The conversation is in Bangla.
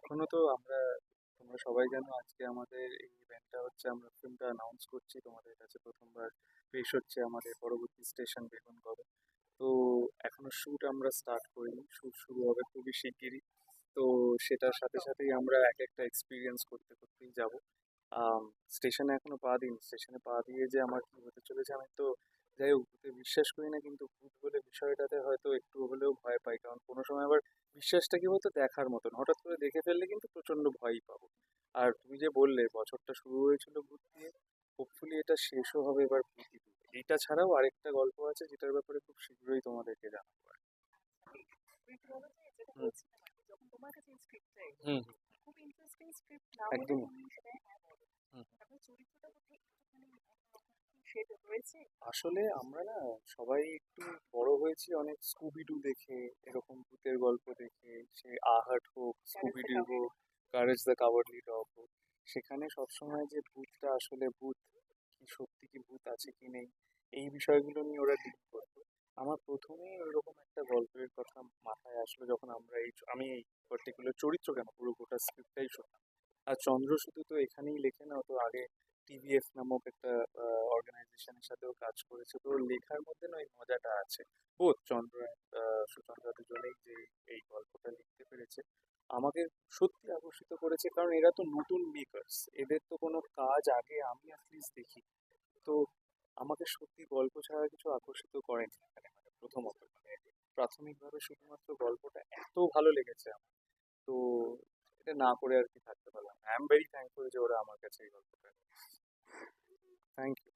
এখনো তো আমরা তোমরা সবাই জানো আজকে আমাদের এই ইভেন্টটা হচ্ছে, আমরা ফিল্মটা অ্যানাউন্স করছি তোমাদের কাছে প্রথমবার পেশ হচ্ছে আমাদের পরবর্তী স্টেশন বেগুন কবে। তো এখনো শুট আমরা স্টার্ট করিনি, শুট শুরু হবে খুবই শিগগিরই। তো সেটার সাথে সাথেই আমরা এক একটা এক্সপিরিয়েন্স করতে করতেই যাব। স্টেশনে এখনো পা দিইনি, স্টেশনে পা দিয়ে যে আমার কি হতে চলেছে আমি তো যাই হোক ভূতে বিশ্বাস করি না, কিন্তু ভূত বলে বিষয়টাতে হয়তো একটু হলেও ভয় পাই, কারণ কোনো সময় আবার বিশ্বাসটা কি বলতো দেখার মতন, হঠাৎ করে দেখে ফেললে কিন্তু প্রচন্ড ভয়ই পাবো। আর তুমি যে বললে বছরটা শুরু হয়েছিল ভূত দিয়ে, হোপফুলি এটা শেষও হবে এবার ভূত দিয়ে। এইটা ছাড়াও আরেকটা গল্প আছে যেটার ব্যাপারে খুব শীঘ্রই তোমাদেরকে জানাবো আর কি। হুম হুম হুম, একদমই। হুম। আসলে আমরা না সবাই একটু বড় হয়েছি অনেক স্কুবিডু দেখে, এরকম ভূতের গল্প দেখে, সে আহাট হোক, স্কুবিডু হোক, কারেজ দ্য কাভারলি ডগ হোক। সেখানে সবসময় যে ভূতটা আসলে ভূত, কি সত্যি কি ভূত আছে কি নেই, এই বিষয়গুলো নিয়ে ওরা ডিল করতো। আমার প্রথমেই ওইরকম একটা গল্পের কথা মাথায় আসলো যখন আমি এই পার্টিকুলার চরিত্র কেন, পুরো গোটা স্ক্রিপ্টটাই শুনলাম। আর চন্দ্র শুধু তো এখানেই লেখে না, ও তো আগে টিভিএফ নামক একটা অর্গানাইজেশনের সাথেও কাজ করেছে, তো ওর লেখার মধ্যে না ওই মজাটা আছে। বোধ চন্দ্র সুচন্দ্রা দুজনেই যে এই গল্পটা লিখতে পেরেছে আমাকে সত্যি আকর্ষিত করেছে, কারণ এরা তো নতুন মেকার্স, এদের তো কোনো কাজ আগে আমি অ্যাটলিস্ট দেখি। তো আমাকে সত্যি গল্প ছাড়া কিছু আকর্ষিত করেনি এখানে, মানে প্রথমত মানে প্রাথমিকভাবে শুধুমাত্র গল্পটা এত ভালো লেগেছে আমার। তো এটা না করে আর কি থাকতে পারলাম, আই এম ভেরি থ্যাঙ্কফুল যে ওরা আমার কাছে এই গল্পটা। Thank you.